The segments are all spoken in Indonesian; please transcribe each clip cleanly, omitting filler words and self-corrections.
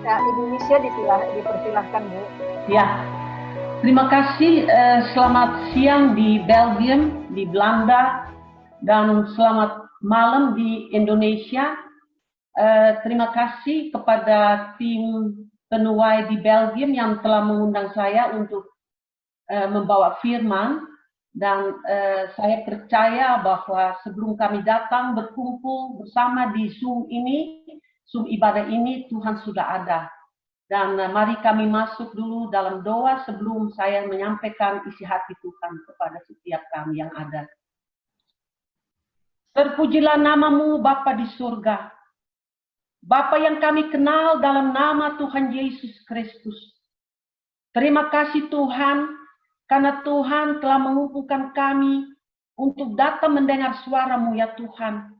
bahasa Indonesia dipersilahkan, Bu. Ya, terima kasih. Selamat siang di Belgium, di Belanda, dan selamat malam di Indonesia. Terima kasih kepada tim penuai di Belgium yang telah mengundang saya untuk membawa firman. Dan saya percaya bahwa sebelum kami datang berkumpul bersama di Zoom ini, Zoom ibadah ini, Tuhan sudah ada. Dan mari kami masuk dulu dalam doa sebelum saya menyampaikan isi hati Tuhan kepada setiap kami yang ada. Terpujilah namamu Bapa di surga. Bapa yang kami kenal dalam nama Tuhan Yesus Kristus. Terima kasih Tuhan, karena Tuhan telah mengumpulkan kami untuk datang mendengar suara-Mu ya Tuhan.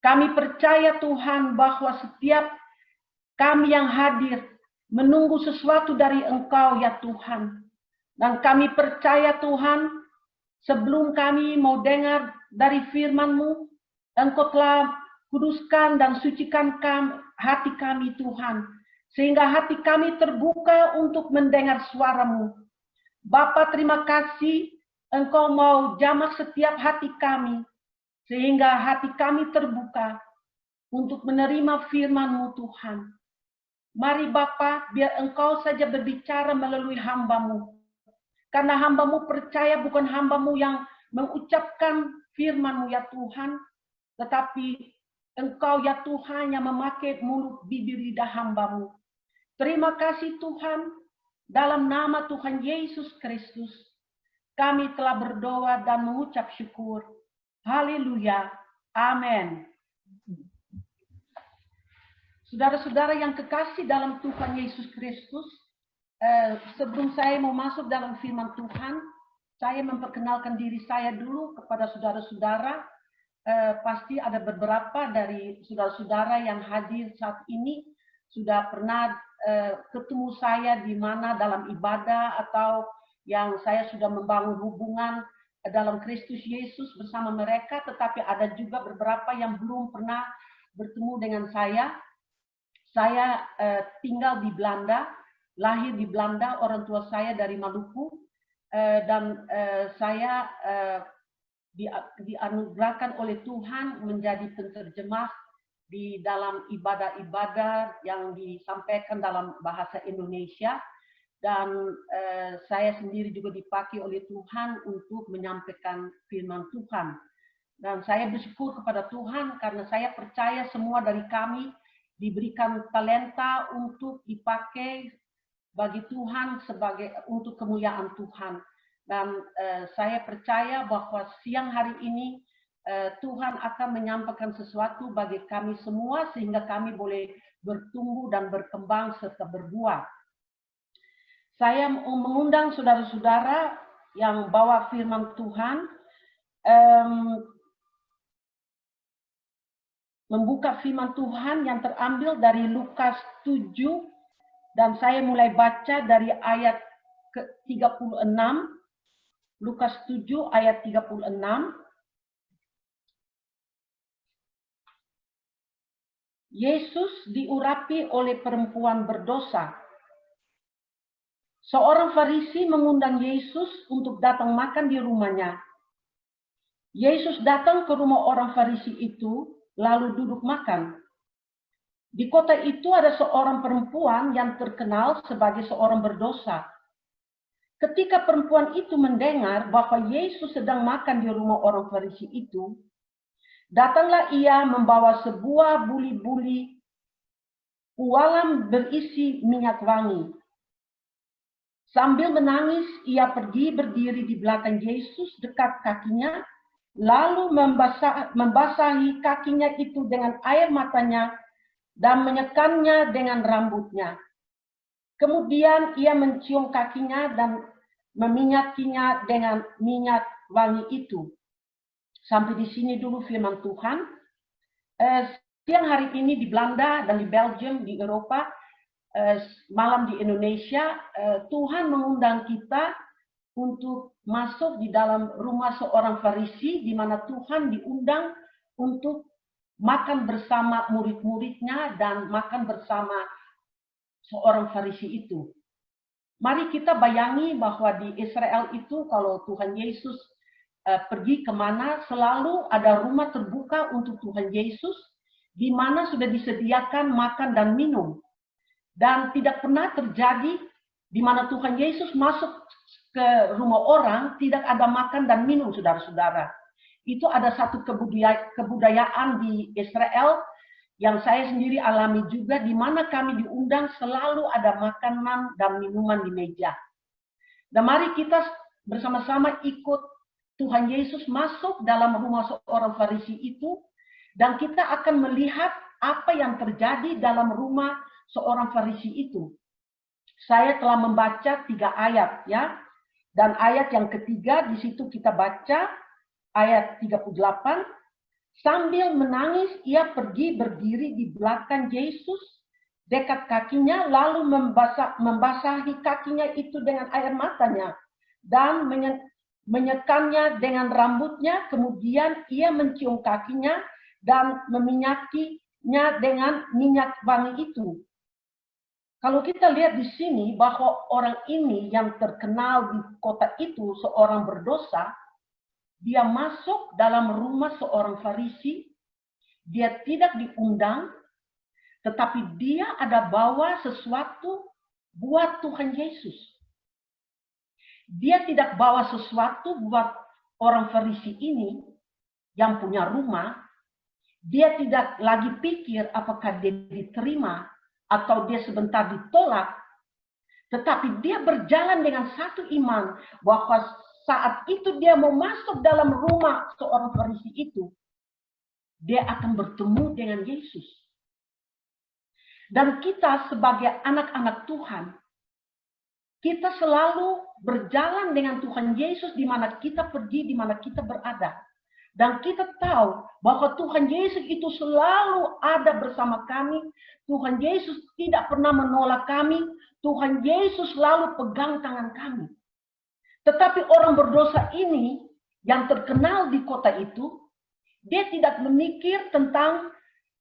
Kami percaya Tuhan bahwa setiap kami yang hadir menunggu sesuatu dari Engkau ya Tuhan. Dan kami percaya Tuhan, sebelum kami mau dengar dari firman-Mu, Engkau telah kuduskan dan sucikan hati kami Tuhan. Sehingga hati kami terbuka untuk mendengar suara-Mu. Bapa, terima kasih Engkau mau jamak setiap hati kami. Sehingga hati kami terbuka untuk menerima firman-Mu Tuhan. Mari Bapa, biar Engkau saja berbicara melalui hamba-Mu. Karena hamba-Mu percaya bukan hamba-Mu yang mengucapkan firman-Mu ya Tuhan. Tetapi Engkau ya Tuhan yang memakai mulut bibir lidah hamba-Mu. Terima kasih Tuhan, dalam nama Tuhan Yesus Kristus, kami telah berdoa dan mengucap syukur. Haleluya. Amin. Saudara-saudara yang kekasih dalam Tuhan Yesus Kristus, sebelum saya mau masuk dalam firman Tuhan, saya memperkenalkan diri saya dulu kepada saudara-saudara. Pasti ada beberapa dari saudara-saudara yang hadir saat ini sudah pernah ketemu saya di mana dalam ibadah atau yang saya sudah membangun hubungan dalam Kristus Yesus bersama mereka, tetapi ada juga beberapa yang belum pernah bertemu dengan saya. Saya tinggal di Belanda, lahir di Belanda, orang tua saya dari Maluku, dan saya dianugerahkan oleh Tuhan menjadi penterjemah di dalam ibadah-ibadah yang disampaikan dalam bahasa Indonesia, dan saya sendiri juga dipakai oleh Tuhan untuk menyampaikan firman Tuhan. Dan saya bersyukur kepada Tuhan karena saya percaya semua dari kami diberikan talenta untuk dipakai bagi Tuhan untuk kemuliaan Tuhan. Dan saya percaya bahwa siang hari ini Tuhan akan menyampaikan sesuatu bagi kami semua sehingga kami boleh bertumbuh dan berkembang serta berbuah. Saya mengundang saudara-saudara yang bawa firman Tuhan membuka firman Tuhan yang terambil dari Lukas 7, dan saya mulai baca dari ayat ke-36. Lukas 7 ayat 36. Yesus diurapi oleh perempuan berdosa. Seorang Farisi mengundang Yesus untuk datang makan di rumahnya. Yesus datang ke rumah orang Farisi itu, lalu duduk makan. Di kota itu ada seorang perempuan yang terkenal sebagai seorang berdosa. Ketika perempuan itu mendengar bahwa Yesus sedang makan di rumah orang Farisi itu, datanglah ia membawa sebuah buli-buli pualam berisi minyak wangi. Sambil menangis, ia pergi berdiri di belakang Yesus dekat kakinya, lalu membasahi kakinya itu dengan air matanya dan menyekamnya dengan rambutnya. Kemudian ia mencium kakinya dan meminyakinya dengan minyak wangi itu. Sampai di sini dulu firman Tuhan. Siang hari ini di Belanda dan di Belgium, di Eropa, malam di Indonesia, Tuhan mengundang kita untuk masuk di dalam rumah seorang Farisi, di mana Tuhan diundang untuk makan bersama murid-muridnya dan makan bersama seorang Farisi itu. Mari kita bayangi bahwa di Israel itu kalau Tuhan Yesus pergi kemana, selalu ada rumah terbuka untuk Tuhan Yesus, di mana sudah disediakan makan dan minum. Dan tidak pernah terjadi di mana Tuhan Yesus masuk ke rumah orang, tidak ada makan dan minum, saudara-saudara. Itu ada satu kebudayaan di Israel yang saya sendiri alami juga, di mana kami diundang selalu ada makanan dan minuman di meja. Dan mari kita bersama-sama ikut Tuhan Yesus masuk dalam rumah seorang Farisi itu, dan kita akan melihat apa yang terjadi dalam rumah seorang Farisi itu. Saya telah membaca 3 ayat, ya. Dan ayat yang ketiga di situ kita baca ayat 38. Sambil menangis, ia pergi berdiri di belakang Yesus, dekat kakinya, lalu membasahi kakinya itu dengan air matanya, dan menyekannya dengan rambutnya, kemudian ia mencium kakinya, dan meminyakinya dengan minyak wangi itu. Kalau kita lihat di sini bahwa orang ini yang terkenal di kota itu, seorang berdosa, dia masuk dalam rumah seorang Farisi, dia tidak diundang, tetapi dia ada bawa sesuatu buat Tuhan Yesus. Dia tidak bawa sesuatu buat orang Farisi ini yang punya rumah. Dia tidak lagi pikir apakah dia diterima atau dia sebentar ditolak. Tetapi dia berjalan dengan satu iman bahwa saat itu dia mau masuk dalam rumah seorang Farisi itu, dia akan bertemu dengan Yesus. Dan kita sebagai anak-anak Tuhan, kita selalu berjalan dengan Tuhan Yesus di mana kita pergi, di mana kita berada. Dan kita tahu bahwa Tuhan Yesus itu selalu ada bersama kami. Tuhan Yesus tidak pernah menolak kami. Tuhan Yesus selalu pegang tangan kami. Tetapi orang berdosa ini yang terkenal di kota itu, dia tidak memikir tentang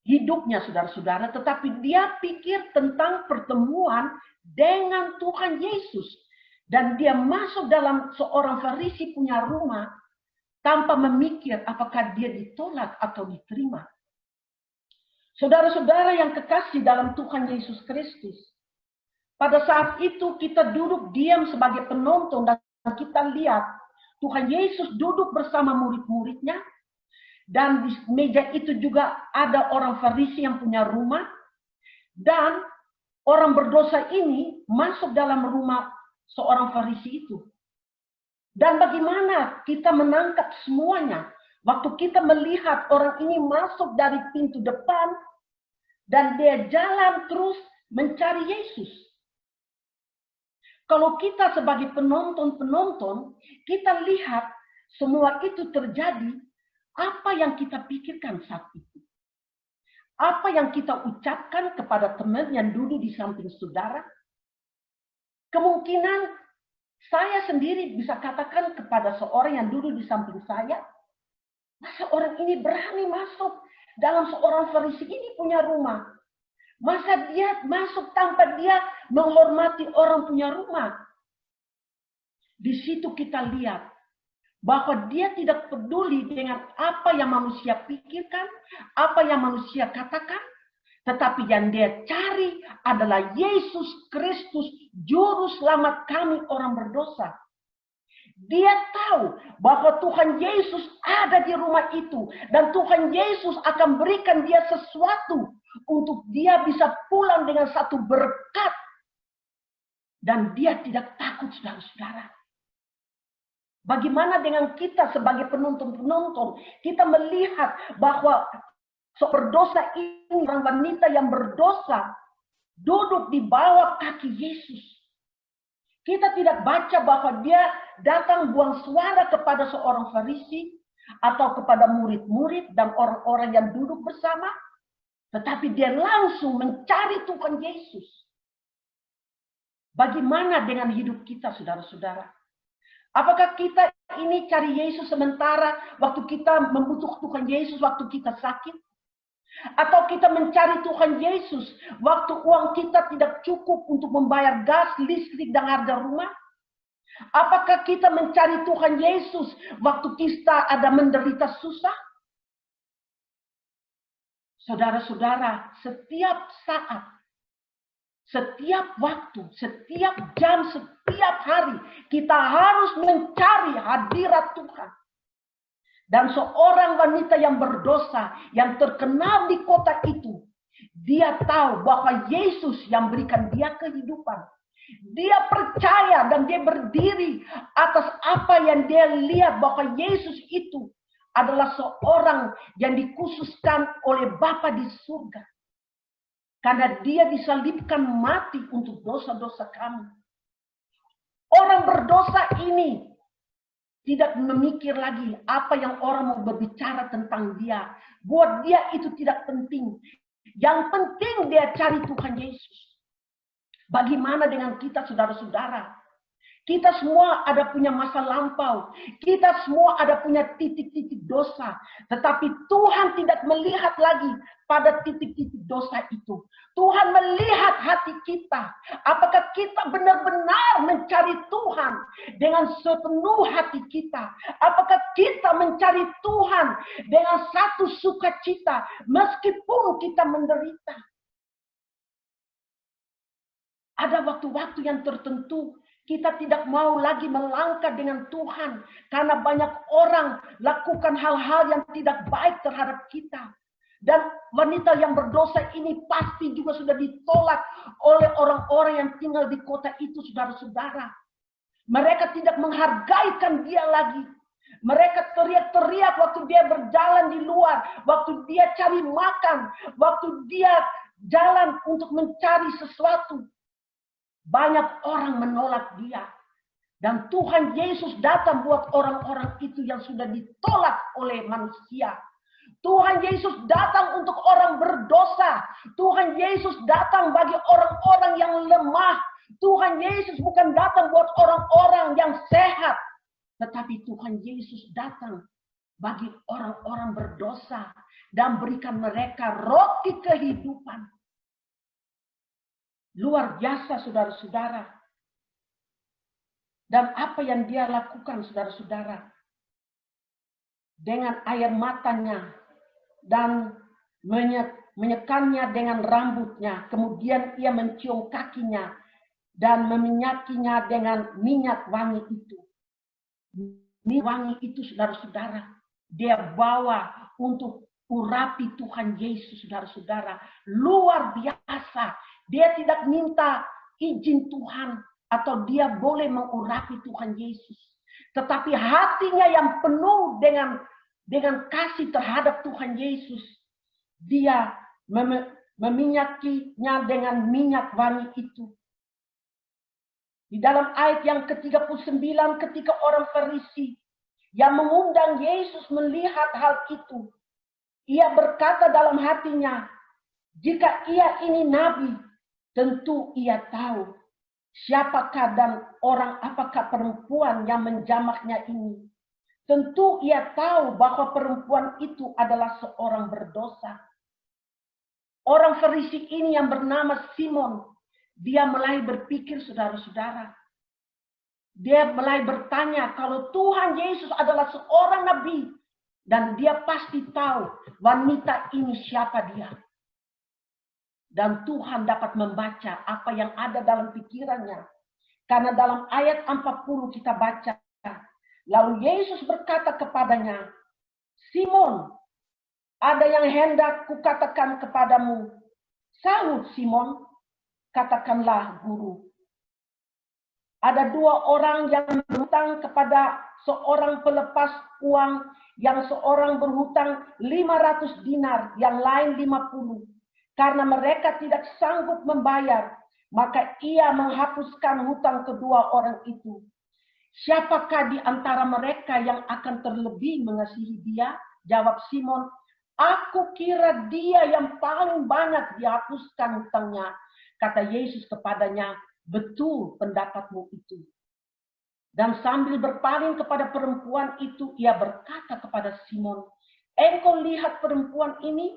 hidupnya, saudara-saudara, tetapi dia pikir tentang pertemuan dengan Tuhan Yesus. Dan dia masuk dalam seorang Farisi punya rumah tanpa memikir apakah dia ditolak atau diterima. Saudara-saudara yang kekasih dalam Tuhan Yesus Kristus, pada saat itu kita duduk diam sebagai penonton dan kita lihat Tuhan Yesus duduk bersama murid-muridnya, dan di meja itu juga ada orang Farisi yang punya rumah, dan orang berdosa ini masuk dalam rumah seorang Farisi itu. Dan bagaimana kita menangkap semuanya waktu kita melihat orang ini masuk dari pintu depan dan dia jalan terus mencari Yesus. Kalau kita sebagai penonton, kita lihat semua itu terjadi, apa yang kita pikirkan saat itu? Apa yang kita ucapkan kepada teman yang duduk di samping saudara? Kemungkinan saya sendiri bisa katakan kepada seorang yang duduk di samping saya, masa orang ini berani masuk dalam seorang Farisi ini punya rumah? Masa dia masuk tanpa dia menghormati orang punya rumah? Di situ kita lihat bahwa dia tidak peduli dengan apa yang manusia pikirkan, apa yang manusia katakan, tetapi yang dia cari adalah Yesus Kristus, Juru Selamat kami orang berdosa. Dia tahu bahwa Tuhan Yesus ada di rumah itu. Dan Tuhan Yesus akan berikan dia sesuatu untuk dia bisa pulang dengan satu berkat. Dan dia tidak takut, saudara-saudara. Bagaimana dengan kita sebagai penonton-penonton? Kita melihat bahwa berdosa ini, orang wanita yang berdosa, duduk di bawah kaki Yesus. Kita tidak baca bahwa dia datang buang suara kepada seorang Farisi atau kepada murid-murid dan orang-orang yang duduk bersama, tetapi dia langsung mencari Tuhan Yesus. Bagaimana dengan hidup kita, saudara-saudara? Apakah kita ini cari Yesus sementara waktu kita membutuhkan Tuhan Yesus waktu kita sakit? Atau kita mencari Tuhan Yesus waktu uang kita tidak cukup untuk membayar gas, listrik, dan harga rumah? Apakah kita mencari Tuhan Yesus waktu kita ada menderita susah? Saudara-saudara, setiap saat, setiap waktu, setiap jam, setiap hari, kita harus mencari hadirat Tuhan. Dan seorang wanita yang berdosa, yang terkenal di kota itu, dia tahu bahwa Yesus yang berikan dia kehidupan. Dia percaya dan dia berdiri atas apa yang dia lihat, bahwa Yesus itu adalah seorang yang dikhususkan oleh Bapa di surga. Karena dia disalibkan mati untuk dosa-dosa kami. Orang berdosa ini tidak memikir lagi apa yang orang mau berbicara tentang dia. Buat dia itu tidak penting. Yang penting dia cari Tuhan Yesus. Bagaimana dengan kita, saudara-saudara? Kita semua ada punya masa lampau. Kita semua ada punya titik-titik dosa. Tetapi Tuhan tidak melihat lagi pada titik-titik dosa itu. Tuhan melihat hati kita. Apakah kita benar-benar mencari Tuhan dengan sepenuh hati kita? Apakah kita mencari Tuhan dengan satu sukacita meskipun kita menderita? Ada waktu-waktu yang tertentu kita tidak mau lagi melangkah dengan Tuhan. Karena banyak orang lakukan hal-hal yang tidak baik terhadap kita. Dan wanita yang berdosa ini pasti juga sudah ditolak oleh orang-orang yang tinggal di kota itu, saudara-saudara. Mereka tidak menghargaikan dia lagi. Mereka teriak-teriak waktu dia berjalan di luar. Waktu dia cari makan. Waktu dia jalan untuk mencari sesuatu. Banyak orang menolak dia. Dan Tuhan Yesus datang buat orang-orang itu yang sudah ditolak oleh manusia. Tuhan Yesus datang untuk orang berdosa. Tuhan Yesus datang bagi orang-orang yang lemah. Tuhan Yesus bukan datang buat orang-orang yang sehat. Tetapi Tuhan Yesus datang bagi orang-orang berdosa. Dan berikan mereka roti kehidupan. Luar biasa, saudara-saudara. Dan apa yang dia lakukan, saudara-saudara? Dengan air matanya dan menyekannya dengan rambutnya. Kemudian ia mencium kakinya dan meminyakinya dengan minyak wangi itu. Minyak wangi itu, saudara-saudara, dia bawa untuk urapi Tuhan Yesus, saudara-saudara. Luar biasa. Dia tidak minta izin Tuhan atau dia boleh mengurapi Tuhan Yesus. Tetapi hatinya yang penuh dengan kasih terhadap Tuhan Yesus. Dia meminyakinya dengan minyak wangi itu. Di dalam ayat yang ke-39 ketika orang Farisi yang mengundang Yesus melihat hal itu. Ia berkata dalam hatinya, jika ia ini nabi, tentu ia tahu siapakah dan orang apakah perempuan yang menjamaknya ini. Tentu ia tahu bahwa perempuan itu adalah seorang berdosa. Orang Farisi ini yang bernama Simon, dia mulai berpikir, saudara-saudara. Dia mulai bertanya kalau Tuhan Yesus adalah seorang nabi. Dan dia pasti tahu wanita ini siapa dia. Dan Tuhan dapat membaca apa yang ada dalam pikirannya. Karena dalam ayat 40 kita baca. Lalu Yesus berkata kepadanya, Simon, ada yang hendak kukatakan kepadamu. Sahut Simon, katakanlah guru. Ada dua orang yang berhutang kepada seorang pelepas uang, yang seorang berhutang 500 dinar, yang lain 50. Karena mereka tidak sanggup membayar, maka ia menghapuskan hutang kedua orang itu. Siapakah di antara mereka yang akan terlebih mengasihi dia? Jawab Simon, aku kira dia yang paling banyak dihapuskan hutangnya. Kata Yesus kepadanya, betul pendapatmu itu. Dan sambil berpaling kepada perempuan itu, ia berkata kepada Simon, engkau lihat perempuan ini?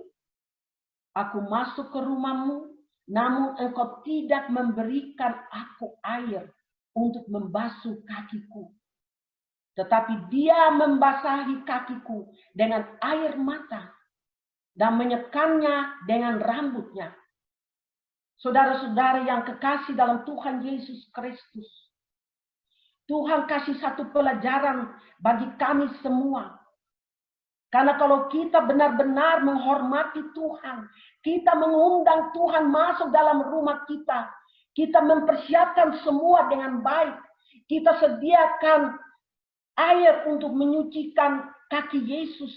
Aku masuk ke rumahmu, namun engkau tidak memberikan aku air untuk membasuh kakiku. Tetapi dia membasahi kakiku dengan air mata dan menyekamnya dengan rambutnya. Saudara-saudara yang kekasih dalam Tuhan Yesus Kristus, Tuhan kasih satu pelajaran bagi kami semua. Karena kalau kita benar-benar menghormati Tuhan, kita mengundang Tuhan masuk dalam rumah kita, kita mempersiapkan semua dengan baik, kita sediakan air untuk menyucikan kaki Yesus,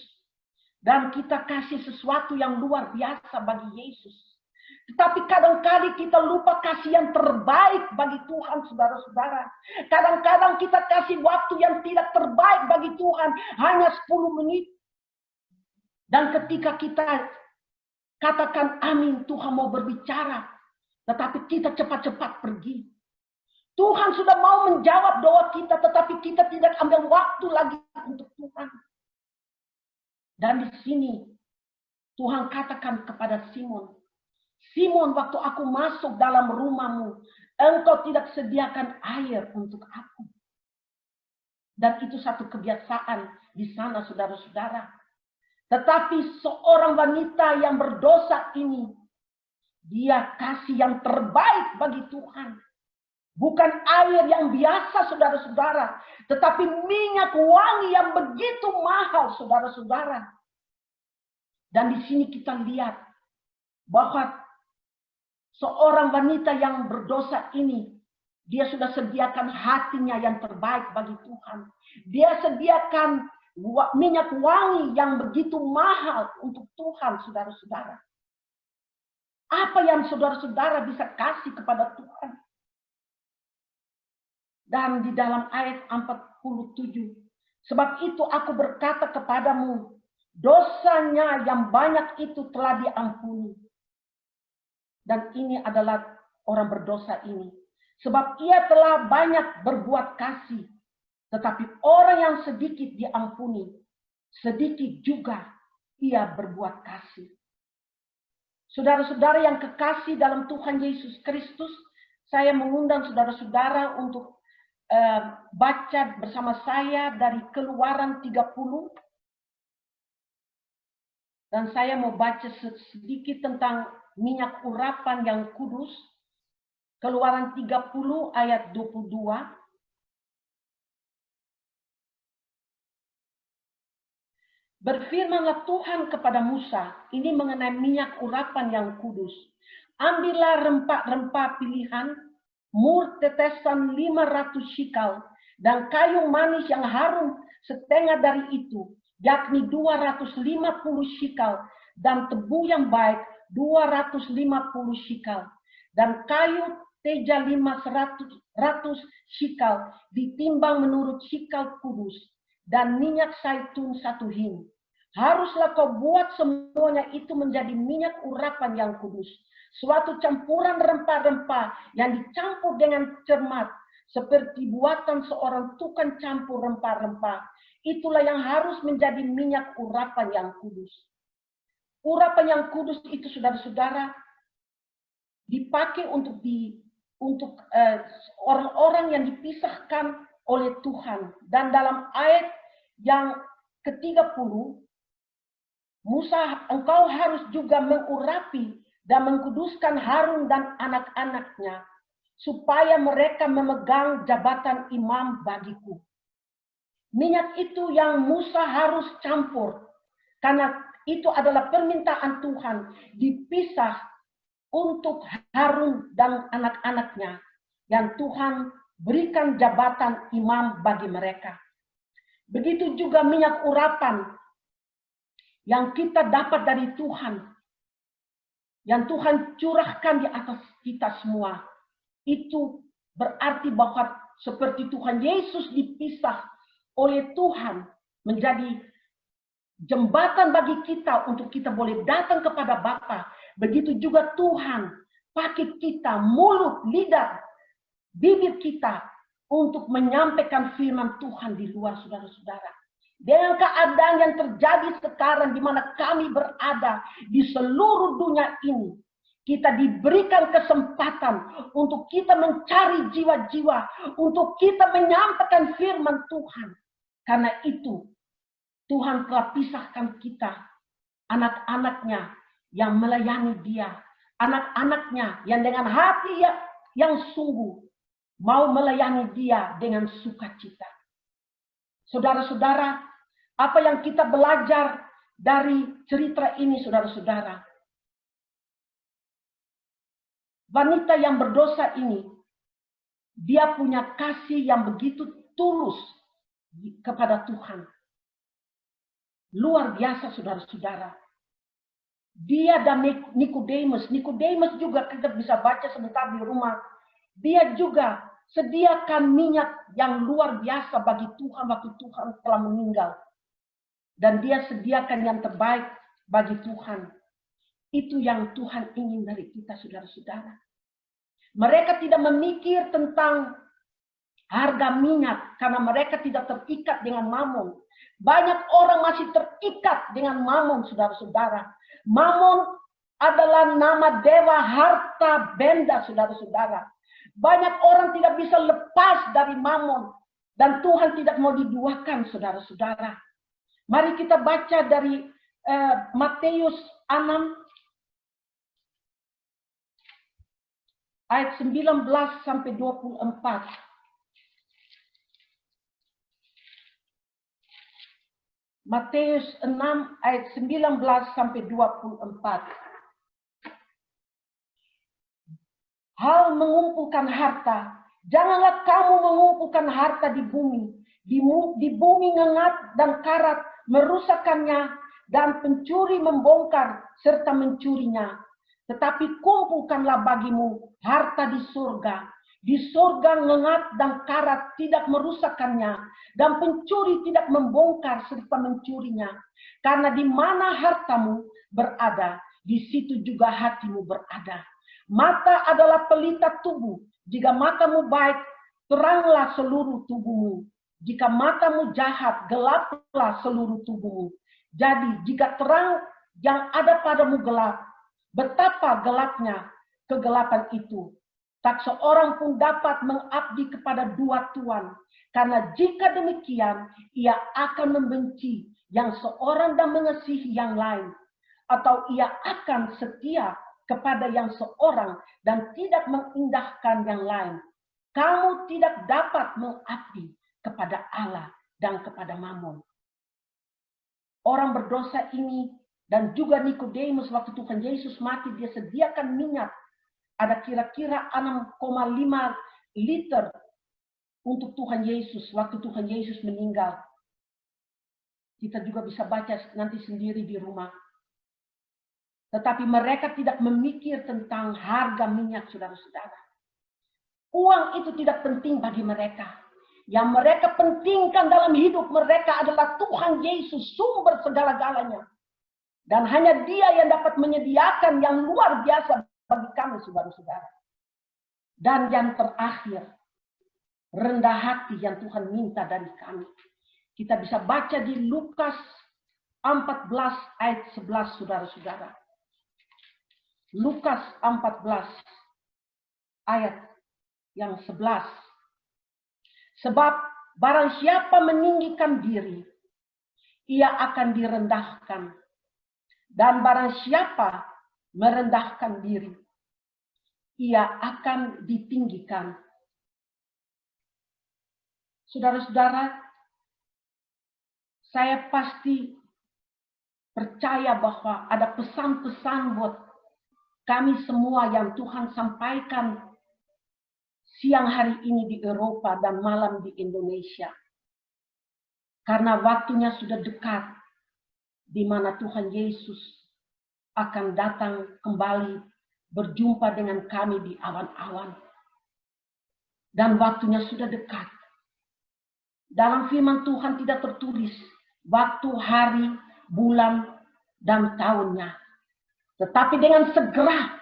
dan kita kasih sesuatu yang luar biasa bagi Yesus. Tetapi kadang-kadang kita lupa kasih yang terbaik bagi Tuhan, saudara-saudara. Kadang-kadang kita kasih waktu yang tidak terbaik bagi Tuhan, hanya 10 menit. Dan ketika kita katakan amin, Tuhan mau berbicara, tetapi kita cepat-cepat pergi. Tuhan sudah mau menjawab doa kita, tetapi kita tidak ambil waktu lagi untuk Tuhan. Dan di sini Tuhan katakan kepada Simon, Simon, waktu aku masuk dalam rumahmu, engkau tidak sediakan air untuk aku. Dan itu satu kebiasaan di sana, saudara-saudara. Tetapi seorang wanita yang berdosa ini, dia kasih yang terbaik bagi Tuhan. Bukan air yang biasa, saudara-saudara, tetapi minyak wangi yang begitu mahal, saudara-saudara. Dan di sini kita lihat bahwa seorang wanita yang berdosa ini, dia sudah sediakan hatinya yang terbaik bagi Tuhan. Dia sediakan minyak wangi yang begitu mahal untuk Tuhan, saudara-saudara. Apa yang saudara-saudara bisa kasih kepada Tuhan? Dan di dalam ayat 47, sebab itu aku berkata kepadamu, dosanya yang banyak itu telah diampuni. Dan ini adalah orang berdosa ini. Sebab ia telah banyak berbuat kasih. Tetapi orang yang sedikit diampuni, sedikit juga ia berbuat kasih. Saudara-saudara yang kekasih dalam Tuhan Yesus Kristus, saya mengundang saudara-saudara untuk baca bersama saya dari Keluaran 30. Dan saya mau baca sedikit tentang minyak urapan yang kudus. Keluaran 30 ayat 22. Berfirmanlah Tuhan kepada Musa, ini mengenai minyak urapan yang kudus. Ambillah rempah-rempah pilihan, mur tetesan 500 shikal, dan kayu manis yang harum setengah dari itu, yakni 250 shikal, dan tebu yang baik 250 shikal, dan kayu teja 500 shikal, ditimbang menurut shikal kudus, dan minyak zaitun 1 hin. Haruslah kau buat semuanya itu menjadi minyak urapan yang kudus, suatu campuran rempah-rempah yang dicampur dengan cermat, seperti buatan seorang tukang campur rempah-rempah. Itulah yang harus menjadi minyak urapan yang kudus. Urapan yang kudus itu, saudara-saudara, dipakai untuk orang-orang yang dipisahkan oleh Tuhan. Dan dalam ayat yang ke-30, Musa, engkau harus juga mengurapi dan mengkuduskan Harun dan anak-anaknya, supaya mereka memegang jabatan imam bagiku. Minyak itu yang Musa harus campur, karena itu adalah permintaan Tuhan, dipisah untuk Harun dan anak-anaknya, yang Tuhan berikan jabatan imam bagi mereka. Begitu juga minyak urapan yang kita dapat dari Tuhan, yang Tuhan curahkan di atas kita semua. Itu berarti bahwa seperti Tuhan Yesus dipisah oleh Tuhan menjadi jembatan bagi kita untuk kita boleh datang kepada Bapa. Begitu juga Tuhan pakai kita, mulut, lidah, bibir kita untuk menyampaikan firman Tuhan di luar, saudara-saudara. dengan keadaan yang terjadi sekarang di mana kami berada di seluruh dunia ini, kita diberikan kesempatan untuk kita mencari jiwa-jiwa, untuk kita menyampaikan firman Tuhan. Karena itu, Tuhan telah pisahkan kita, anak-anaknya yang melayani Dia, anak-anaknya yang dengan hati yang sungguh mau melayani Dia dengan sukacita. Saudara-saudara, apa yang kita belajar dari cerita ini, saudara-saudara? Wanita yang berdosa ini, dia punya kasih yang begitu tulus kepada Tuhan. Luar biasa, saudara-saudara. Dia dan Nikodemus juga kita bisa baca sebentar di rumah. Dia juga sediakan minyak yang luar biasa bagi Tuhan waktu Tuhan telah meninggal. Dan dia sediakan yang terbaik bagi Tuhan. Itu yang Tuhan ingin dari kita, saudara-saudara. Mereka tidak memikir tentang harga minyak karena mereka tidak terikat dengan mamon. Banyak orang masih terikat dengan mamon, saudara-saudara. Mamon adalah nama dewa harta benda, saudara-saudara. Banyak orang tidak bisa lepas dari mamon. Dan Tuhan tidak mau diduakan, saudara-saudara. Mari kita baca dari Matius 6 ayat 19 sampai 24. Matius 6 ayat 19 sampai 24. Hal mengumpulkan harta. Janganlah kamu mengumpulkan harta di bumi. Di bumi ngengat dan karat merusakkannya dan pencuri membongkar serta mencurinya. Tetapi kumpulkanlah bagimu harta di surga. Di surga ngengat dan karat tidak merusakkannya. Dan pencuri tidak membongkar serta mencurinya. Karena di mana hartamu berada, di situ juga hatimu berada. Mata adalah pelita tubuh. Jika matamu baik, teranglah seluruh tubuhmu. Jika matamu jahat, gelaplah seluruh tubuhmu. Jadi jika terang yang ada padamu gelap, betapa gelapnya kegelapan itu. Tak seorang pun dapat mengabdi kepada dua tuan. Karena jika demikian, ia akan membenci yang seorang dan mengasihi yang lain. Atau ia akan setia kepada yang seorang dan tidak mengindahkan yang lain. Kamu tidak dapat mengabdi kepada Allah dan kepada Mamon. Orang berdosa ini dan juga Nikodemus waktu Tuhan Yesus mati, dia sediakan minyak. Ada kira-kira 6,5 liter untuk Tuhan Yesus waktu Tuhan Yesus meninggal. Kita juga bisa baca nanti sendiri di rumah. Tetapi mereka tidak memikir tentang harga minyak, saudara-saudara. Uang itu tidak penting bagi mereka. Yang mereka pentingkan dalam hidup mereka adalah Tuhan Yesus, sumber segala-galanya. Dan hanya Dia yang dapat menyediakan yang luar biasa bagi kami, saudara-saudara. Dan yang terakhir, rendah hati yang Tuhan minta dari kami. Kita bisa baca di Lukas 14 ayat 11, saudara-saudara. Lukas 14 ayat yang 11. Sebab barang siapa meninggikan diri, ia akan direndahkan. Dan barang siapa merendahkan diri, ia akan ditinggikan. Saudara-saudara, saya pasti percaya bahwa ada pesan-pesan buat kami semua yang Tuhan sampaikan siang hari ini di Eropa dan malam di Indonesia. Karena waktunya sudah dekat, di mana Tuhan Yesus akan datang kembali berjumpa dengan kami di awan-awan. Dan waktunya sudah dekat. Dalam firman Tuhan tidak tertulis waktu, hari, bulan, dan tahunnya. Tetapi dengan segera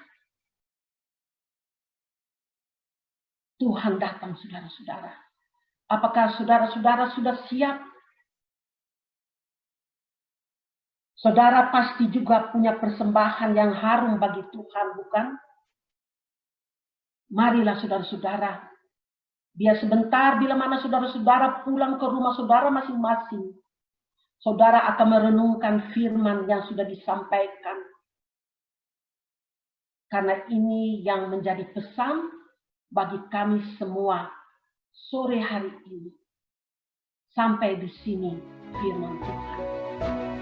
Tuhan datang, saudara-saudara. Apakah saudara-saudara sudah siap Saudara pasti juga punya persembahan yang harum bagi Tuhan, bukan? Marilah saudara-saudara, biar sebentar bila mana saudara-saudara pulang ke rumah saudara masing-masing, saudara akan merenungkan firman yang sudah disampaikan. Karena ini yang menjadi pesan bagi kami semua sore hari ini. Sampai di sini firman Tuhan.